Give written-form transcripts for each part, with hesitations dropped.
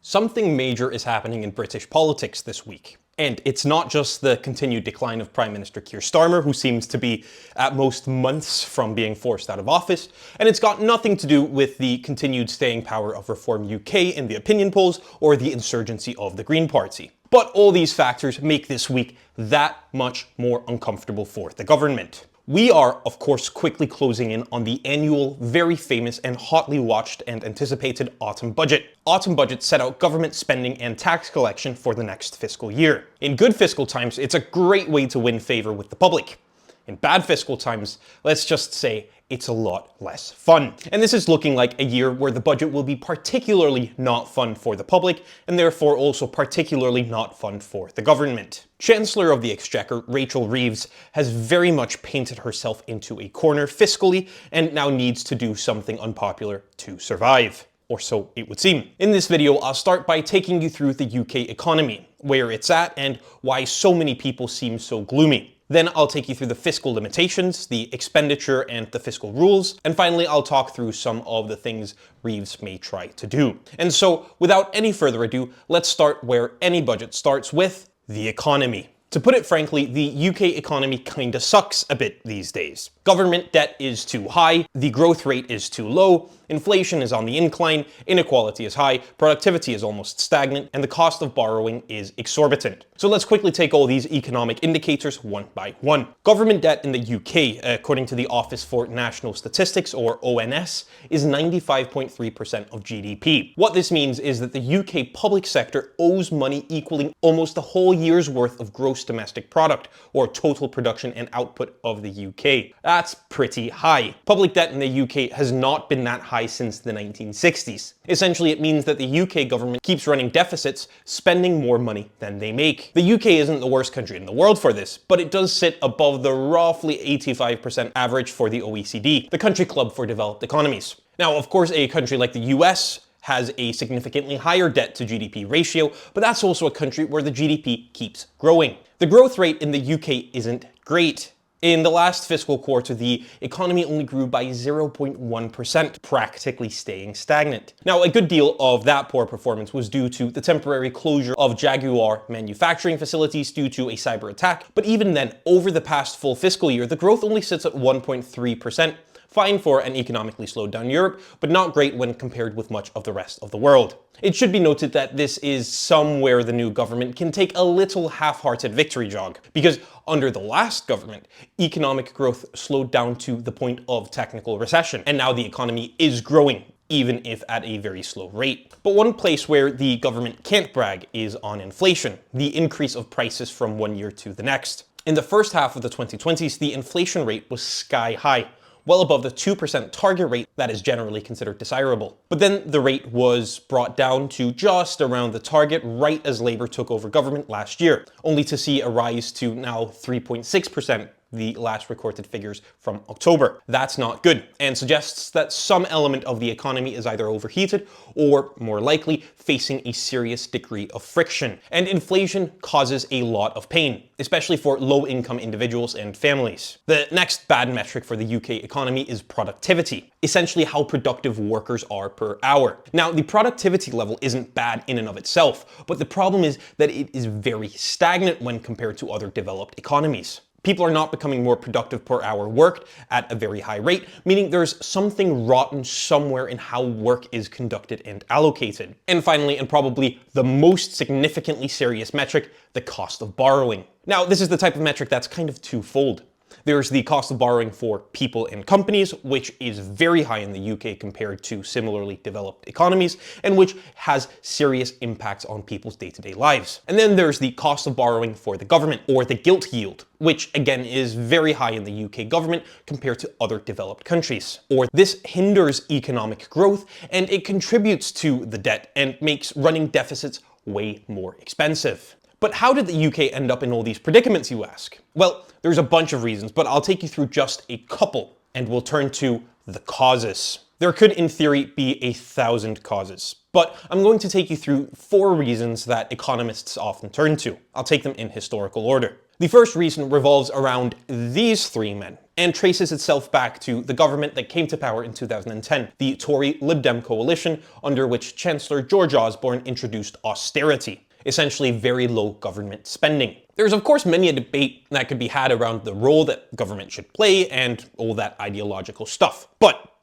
Something major is happening in British politics this week. And it's not just the continued decline of Prime Minister Keir Starmer, who seems to be at most months from being forced out of office, and it's got nothing to do with the continued staying power of Reform UK in the opinion polls or the insurgency of the Green Party. But all these factors make this week that much more uncomfortable for the government. We are, of course, quickly closing in on the annual, very famous and hotly watched and anticipated autumn budget. Autumn budgets set out government spending and tax collection for the next fiscal year. In good fiscal times, it's a great way to win favor with the public. In bad fiscal times, let's just say it's a lot less fun. And this is looking like a year where the budget will be particularly not fun for the public, and therefore also particularly not fun for the government. Chancellor of the Exchequer, Rachel Reeves, has very much painted herself into a corner fiscally, and now needs to do something unpopular to survive. Or so it would seem. In this video, I'll start by taking you through the UK economy, where it's at, and why so many people seem so gloomy. Then I'll take you through the fiscal limitations, the expenditure, and the fiscal rules. And finally, I'll talk through some of the things Reeves may try to do. And so, without any further ado, let's start where any budget starts, with the economy. To put it frankly, the UK economy kinda sucks a bit these days. Government debt is too high, the growth rate is too low, inflation is on the incline, inequality is high, productivity is almost stagnant, and the cost of borrowing is exorbitant. So let's quickly take all these economic indicators one by one. Government debt in the UK, according to the Office for National Statistics, or ONS, is 95.3% of GDP. What this means is that the UK public sector owes money equaling almost a whole year's worth of gross domestic product, or total production and output of the UK. That's pretty high. Public debt in the UK has not been that high since the 1960s. Essentially, it means that the UK government keeps running deficits, spending more money than they make. The UK isn't the worst country in the world for this, but it does sit above the roughly 85% average for the OECD, the country club for developed economies. Now, of course, a country like the US has a significantly higher debt to GDP ratio, but that's also a country where the GDP keeps growing. The growth rate in the UK isn't great. In the last fiscal quarter, the economy only grew by 0.1%, practically staying stagnant. Now, a good deal of that poor performance was due to the temporary closure of Jaguar manufacturing facilities due to a cyber attack, but even then, over the past full fiscal year, the growth only sits at 1.3%. Fine for an economically slowed down Europe, but not great when compared with much of the rest of the world. It should be noted that this is somewhere the new government can take a little half-hearted victory jog, because under the last government, economic growth slowed down to the point of technical recession, and now the economy is growing, even if at a very slow rate. But one place where the government can't brag is on inflation, the increase of prices from one year to the next. In the first half of the 2020s, the inflation rate was sky high, well above the 2% target rate that is generally considered desirable. But then the rate was brought down to just around the target right as Labour took over government last year, only to see a rise to now 3.6%, the last recorded figures from October. That's not good, and suggests that some element of the economy is either overheated or, more likely, facing a serious degree of friction. And inflation causes a lot of pain, especially for low-income individuals and families. The next bad metric for the UK economy is productivity, essentially how productive workers are per hour. Now, the productivity level isn't bad in and of itself, but the problem is that it is very stagnant when compared to other developed economies. People are not becoming more productive per hour worked at a very high rate, meaning there's something rotten somewhere in how work is conducted and allocated. And finally, and probably the most significantly serious metric, the cost of borrowing. Now, this is the type of metric that's kind of twofold. There's the cost of borrowing for people and companies, which is very high in the UK compared to similarly developed economies, and which has serious impacts on people's day-to-day lives. And then there's the cost of borrowing for the government, or the gilt yield, which again is very high in the UK government compared to other developed countries. Or this hinders economic growth, and it contributes to the debt and makes running deficits way more expensive. But how did the UK end up in all these predicaments, you ask? Well, there's a bunch of reasons, but I'll take you through just a couple, and we'll turn to the causes. There could, in theory, be 1,000 causes, but I'm going to take you through 4 reasons that economists often turn to. I'll take them in historical order. The first reason revolves around these three men and traces itself back to the government that came to power in 2010, the Tory Lib Dem coalition, under which Chancellor George Osborne introduced austerity, essentially very low government spending. There's of course many a debate that could be had around the role that government should play and all that ideological stuff, but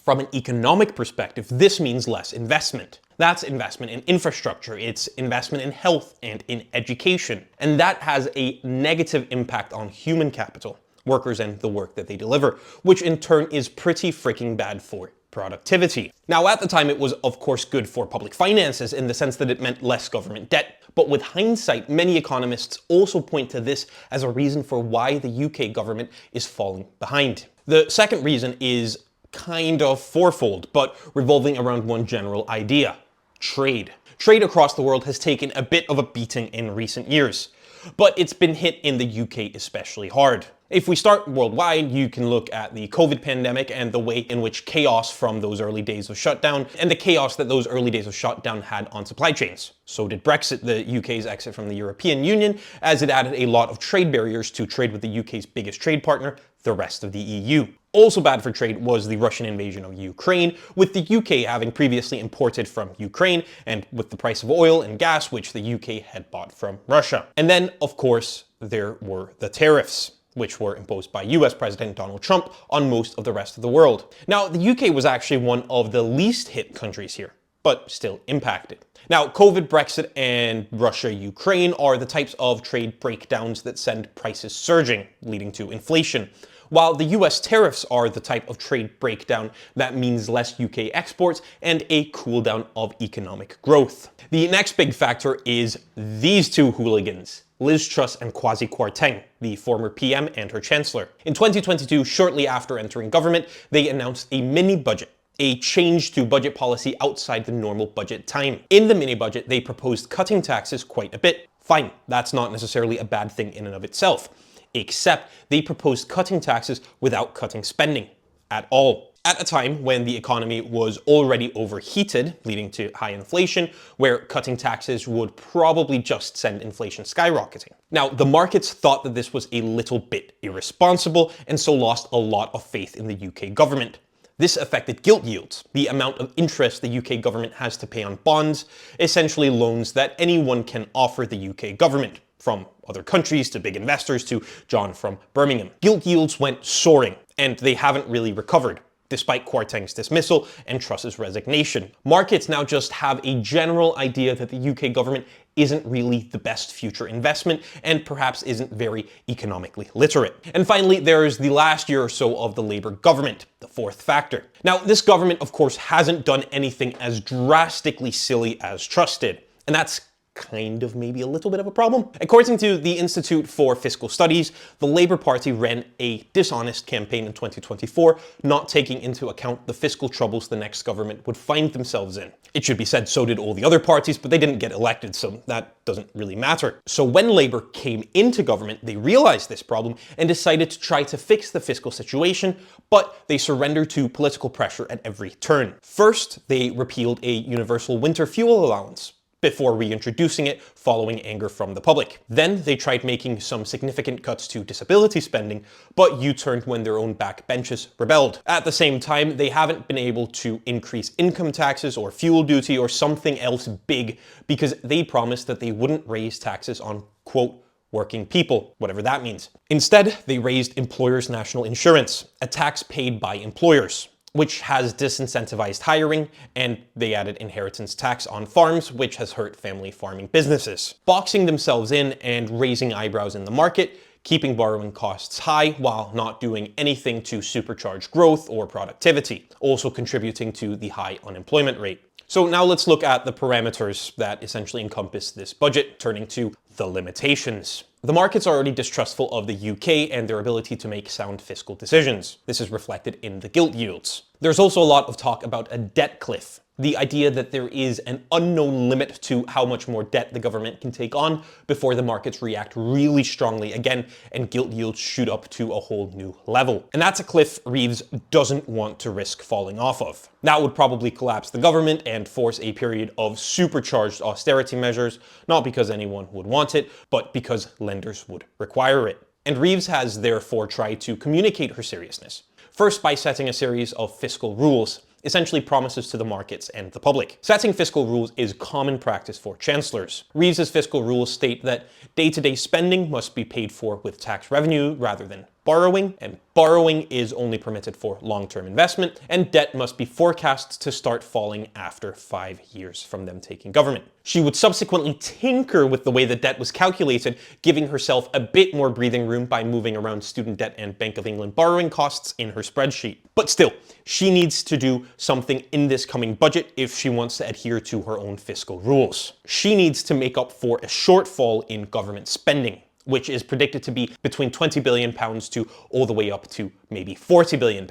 from an economic perspective, this means less investment. That's investment in infrastructure, it's investment in health and in education, and that has a negative impact on human capital, workers and the work that they deliver, which in turn is pretty freaking bad for productivity. Now, at the time, it was of course good for public finances in the sense that it meant less government debt, but with hindsight, many economists also point to this as a reason for why the UK government is falling behind. The second reason is kind of fourfold, but revolving around one general idea: trade. Trade across the world has taken a bit of a beating in recent years, but it's been hit in the UK especially hard. If we start worldwide, you can look at the COVID pandemic and the way in which chaos from those early days of shutdown and the chaos that those early days of shutdown had on supply chains. So did Brexit, the UK's exit from the European Union, as it added a lot of trade barriers to trade with the UK's biggest trade partner, the rest of the EU. Also bad for trade was the Russian invasion of Ukraine, with the UK having previously imported from Ukraine and with the price of oil and gas, which the UK had bought from Russia. And then, of course, there were the tariffs, which were imposed by US President Donald Trump on most of the rest of the world. Now, the UK was actually one of the least hit countries here, but still impacted. Now, COVID, Brexit, and Russia-Ukraine are the types of trade breakdowns that send prices surging, leading to inflation, while the US tariffs are the type of trade breakdown that means less UK exports and a cool down of economic growth. The next big factor is these two hooligans, Liz Truss and Kwasi Kwarteng, the former PM and her Chancellor. In 2022, shortly after entering government, they announced a mini-budget, a change to budget policy outside the normal budget time. In the mini-budget, they proposed cutting taxes quite a bit. Fine, that's not necessarily a bad thing in and of itself, except they proposed cutting taxes without cutting spending at all. At a time when the economy was already overheated, leading to high inflation, where cutting taxes would probably just send inflation skyrocketing. Now, the markets thought that this was a little bit irresponsible and so lost a lot of faith in the UK government. This affected gilt yields, the amount of interest the UK government has to pay on bonds, essentially loans that anyone can offer the UK government, from other countries to big investors to John from Birmingham. Gilt yields went soaring, and they haven't really recovered, despite Kwarteng's dismissal and Truss's resignation. Markets now just have a general idea that the UK government isn't really the best future investment and perhaps isn't very economically literate. And finally, there's the last year or so of the Labour government, the fourth factor. Now, this government, of course, hasn't done anything as drastically silly as Truss did, and that's kind of maybe a little bit of a problem. According to the Institute for Fiscal Studies, the Labour Party ran a dishonest campaign in 2024, not taking into account the fiscal troubles the next government would find themselves in. It should be said, so did all the other parties, but they didn't get elected, so that doesn't really matter. So when Labour came into government, they realized this problem and decided to try to fix the fiscal situation, but they surrendered to political pressure at every turn. First, they repealed a universal winter fuel allowance, before reintroducing it following anger from the public. Then they tried making some significant cuts to disability spending, but U-turned when their own backbenches rebelled. At the same time, they haven't been able to increase income taxes or fuel duty or something else big because they promised that they wouldn't raise taxes on, quote, working people, whatever that means. Instead, they raised employers' national insurance, a tax paid by employers, which has disincentivized hiring, and they added inheritance tax on farms, which has hurt family farming businesses. Boxing themselves in and raising eyebrows in the market, keeping borrowing costs high while not doing anything to supercharge growth or productivity, also contributing to the high unemployment rate. So now let's look at the parameters that essentially encompass this budget, turning to the limitations. The markets are already distrustful of the UK and their ability to make sound fiscal decisions. This is reflected in the gilt yields. There's also a lot of talk about a debt cliff. The idea that there is an unknown limit to how much more debt the government can take on before the markets react really strongly again and gilt yields shoot up to a whole new level. And that's a cliff Reeves doesn't want to risk falling off of. That would probably collapse the government and force a period of supercharged austerity measures, not because anyone would want it, but because lenders would require it. And Reeves has therefore tried to communicate her seriousness. First, by setting a series of fiscal rules, essentially promises to the markets and the public. Setting fiscal rules is common practice for chancellors. Reeves's fiscal rules state that day-to-day spending must be paid for with tax revenue rather than borrowing, and borrowing is only permitted for long-term investment, and debt must be forecast to start falling after 5 years from them taking government. She would subsequently tinker with the way the debt was calculated, giving herself a bit more breathing room by moving around student debt and Bank of England borrowing costs in her spreadsheet. But still, she needs to do something in this coming budget if she wants to adhere to her own fiscal rules. She needs to make up for a shortfall in government spending, which is predicted to be between £20 billion to all the way up to maybe £40 billion.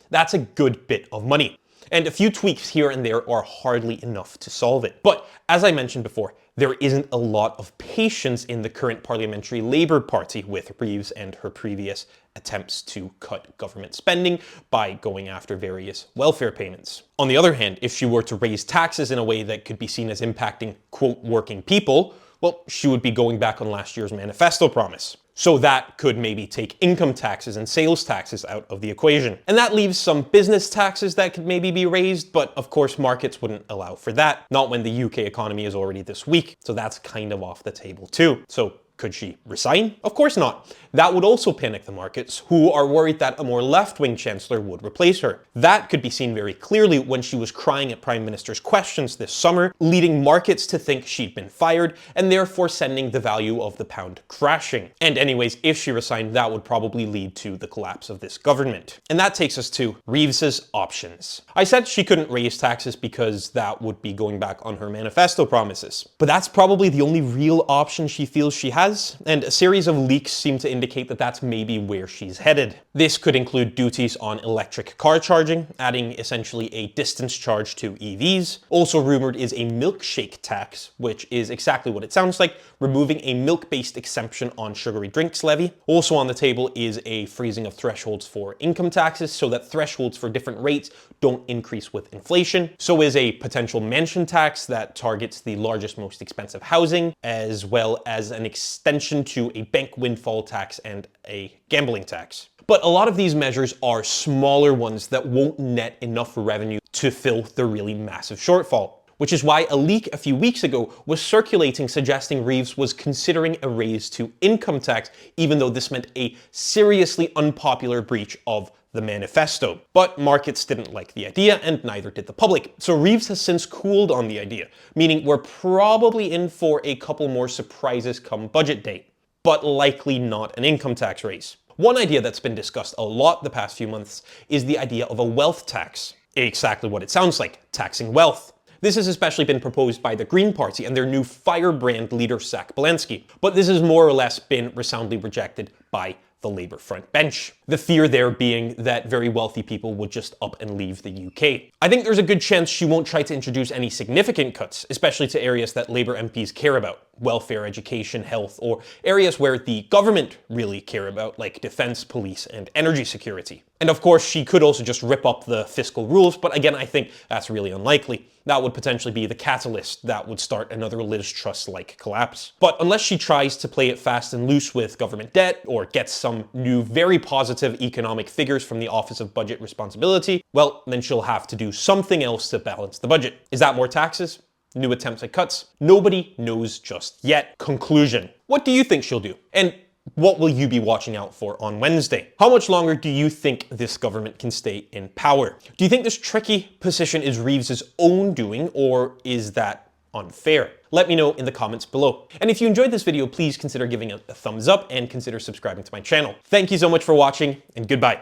That's a good bit of money. And a few tweaks here and there are hardly enough to solve it. But as I mentioned before, there isn't a lot of patience in the current parliamentary Labour Party with Reeves and her previous attempts to cut government spending by going after various welfare payments. On the other hand, if she were to raise taxes in a way that could be seen as impacting, quote, working people, well, she would be going back on last year's manifesto promise. So that could maybe take income taxes and sales taxes out of the equation. And that leaves some business taxes that could maybe be raised, but of course markets wouldn't allow for that, not when the UK economy is already this weak. So that's kind of off the table too. So could she resign? Of course not. That would also panic the markets, who are worried that a more left-wing chancellor would replace her. That could be seen very clearly when she was crying at Prime Minister's questions this summer, leading markets to think she'd been fired, and therefore sending the value of the pound crashing. And anyways, if she resigned, that would probably lead to the collapse of this government. And that takes us to Reeves's options. I said she couldn't raise taxes because that would be going back on her manifesto promises. But that's probably the only real option she feels she has, and a series of leaks seem to indicate that that's maybe where she's headed. This could include duties on electric car charging, adding essentially a distance charge to EVs. Also rumored is a milkshake tax, which is exactly what it sounds like, removing a milk-based exemption on sugary drinks levy. Also on the table is a freezing of thresholds for income taxes so that thresholds for different rates don't increase with inflation. So is a potential mansion tax that targets the largest, most expensive housing, as well as an extension to a bank windfall tax and a gambling tax. But a lot of these measures are smaller ones that won't net enough revenue to fill the really massive shortfall. Which is why a leak a few weeks ago was circulating suggesting Reeves was considering a raise to income tax, even though this meant a seriously unpopular breach of the manifesto. But markets didn't like the idea, and neither did the public. So Reeves has since cooled on the idea, meaning we're probably in for a couple more surprises come budget day, but likely not an income tax raise. One idea that's been discussed a lot the past few months is the idea of a wealth tax. Exactly what it sounds like, taxing wealth. This has especially been proposed by the Green Party and their new firebrand leader, Sack Belansky. But this has more or less been resoundingly rejected by the Labour front bench. The fear there being that very wealthy people would just up and leave the UK. I think there's a good chance she won't try to introduce any significant cuts, especially to areas that Labour MPs care about. Welfare, education, health, or areas where the government really care about, like defense, police, and energy security. And of course, she could also just rip up the fiscal rules, but again, I think that's really unlikely. That would potentially be the catalyst that would start another Liz Truss-like collapse. But unless she tries to play it fast and loose with government debt, or gets some new very positive economic figures from the Office of Budget Responsibility, well, then she'll have to do something else to balance the budget. Is that more taxes? New attempts at cuts? Nobody knows just yet. Conclusion. What do you think she'll do? And what will you be watching out for on Wednesday? How much longer do you think this government can stay in power? Do you think this tricky position is Reeves's own doing, or is that unfair? Let me know in the comments below. And if you enjoyed this video, please consider giving it a thumbs up and consider subscribing to my channel. Thank you so much for watching, and goodbye.